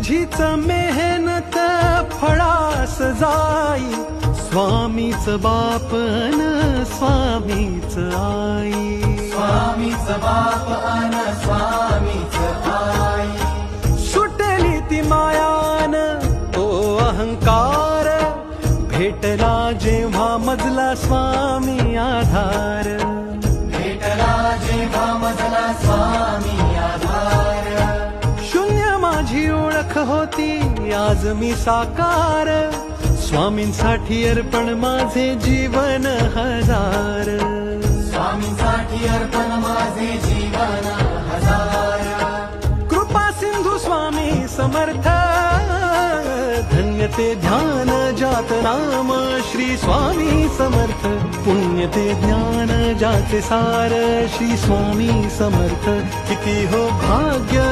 तुझीच मेहनत फळास जाई, स्वामीच बापन स्वामीच आई. स्वामीच बाप अन स्वामीच आई. सुटली ती मायान तो अहंकार, भेटला जेव्हा मजला स्वामी आधार. भेटला जेव्हा मजला स्वामी आधार. शून्य माझी ओळख होती आज मी साकार, स्वामींसाठी अर्पण माझे जीवन हजार. स्वामींसाठी अर्पण माझे जीवन हजार. कृपा सिंधू स्वामी समर्थ, धन्य ते ध्यान जात नाम श्री स्वामी समर्थ. पुण्य ते ज्ञान जाचे सार श्री स्वामी समर्थ. किती हो भाग्य